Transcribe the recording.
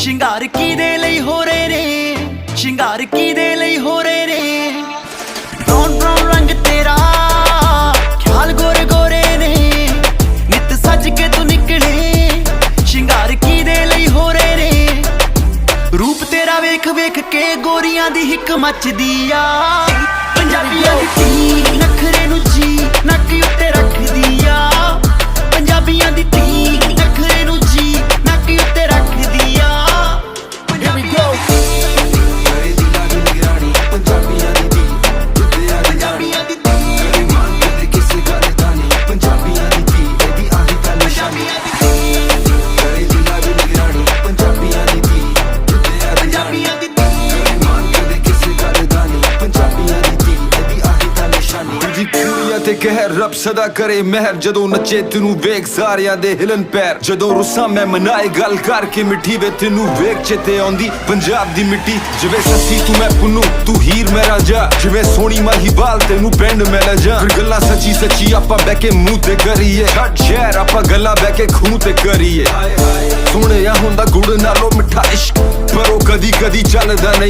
ਸ਼ਿੰਗਾਰ ਕਿਹਦੇ ਲਈ ਹੋ ਰਹੇ ਨੇ, ਸ਼ਿੰਗਾਰ ਕਿਹਦੇ ਲਈ ਹੋ ਰਹੇ ਨੇ। ਬਰਾਊਨ ਬਰਾਊਨ ਰੰਗ ਤੇਰਾ, ਖਿਆਲ ਗੋਰੇ ਗੋਰੇ ਨੇ, ਨਿਤ ਸੱਜ ਕੇ ਤੂੰ ਨਿਕਲੇ, ਸ਼ਿੰਗਾਰ ਕਿਹਦੇ ਲਈ ਹੋ ਰਹੇ ਨੇ। ਰੂਪ ਤੇਰਾ ਵੇਖ ਵੇਖ ਕੇ ਗੋਰੀਆਂ ਦੀ ਹਿੱਕ ਮੱਚਦੀ ਆ, ਪੰਜਾਬੀਆਂ ਦੀ ਧੀ ਨਖਰੇ ਨੂੰ ਜੀ ਨੱਕ ਉੱਤੇ ਰੱਖਦੀ ਆ, ਪੰਜਾਬੀਆਂ ਦੀ ਧੀ ਨਖਰੇ ਨੂੰ ਜੀ ਨੱਕ ਉੱਤੇ ਰੱਖਦੀ ਆ। Here we go। ਪੰਜਾਬੀਆਂ ਦੀ ਧੀ, ਪੰਜਾਬੀਆਂ ਦੀ ਧੀ, ਮਾਨ ਕਦੇ ਕਿਸੇ ਗੱਲ ਦਾ ਨਹੀਂ, ਪੰਜਾਬੀਆਂ ਦੀ ਧੀ ਇਹਦੀ ਆਹੀ ਤਾਂ ਨਿਸ਼ਾਨੀ। ਕਰੇ ਦਿਲਾਂ ਦੀ ਨਿਗਰਾਨੀ, ਪੰਜਾਬੀਆਂ ਦੀ ਧੀ, ਪੰਜਾਬੀਆਂ ਦੀ ਧੀ, ਮਾਨ ਕਦੇ ਕਿਸੇ ਗੱਲ ਦਾ ਨਹੀਂ, ਪੰਜਾਬੀਆਂ ਦੀ ਧੀ ਇਹਦੀ ਆਹੀ ਤਾਂ ਨਿਸ਼ਾਨੀ। ਜੀ ਕੁੜੀਆਂ ਤੇ ਕਹਿਰ ਰੱਬ ਸਦਾ ਕਰੇ ਮਹਿਰ, ਜਦੋਂ ਨੱਚੇ ਤੈਨੂੰ ਵੇਖ ਸਾਰਿਆਂ ਦੇ ਹਿਲਨ ਪੈਰ, ਜਦੋਂ ਰੁੱਸਾਂ ਮੈਂ ਮਨਾਏ ਗੱਲ ਕਰਕੇ ਮਿੱਠੀ ਵੇ ਤੈਨੂੰ ਵੇਖ ਚੇਤੇ ਆਉਂਦੀ ਪੰਜਾਬ ਦੀ ਮਿੱਟੀ। ਜਿਵੇਂ ਸੱਸੀ ਤੂੰ ਮੈਂ ਪੁੰਨੂ, ਤੂੰ ਹੀਰ ਮੈਂ ਰਾਂਝਾ, ਜਿਵੇਂ ਸੋਹਣੀ ਮਾਹੀਵਾਲ ਤੈਨੂੰ ਪਿੰਡ ਮੈਂ ਲੈ ਜਾ। ਫਿਰ ਗੱਲਾਂ ਸੱਚੀ ਸੱਚੀ ਆਪਾਂ ਬਹਿ ਕੇ ਮੂੰਹ ਤੇ ਕਰੀਏ, ਛੱਡ ਸ਼ਹਿਰ ਆਪਾਂ ਗੱਲਾਂ ਬਹਿ ਕੇ ਖੂਹ ਤੇ ਕਰੀਏ। ਸੁਣਿਆ ਹੁੰਦਾ ਗੁੜ ਨਾਲੋਂ ਮਿੱਠਾ ਇਸ਼ਕ, ਪਰ ਉਹ ਕਦੀ ਕਦੀ ਚੱਲਦਾ ਨਹੀਂ।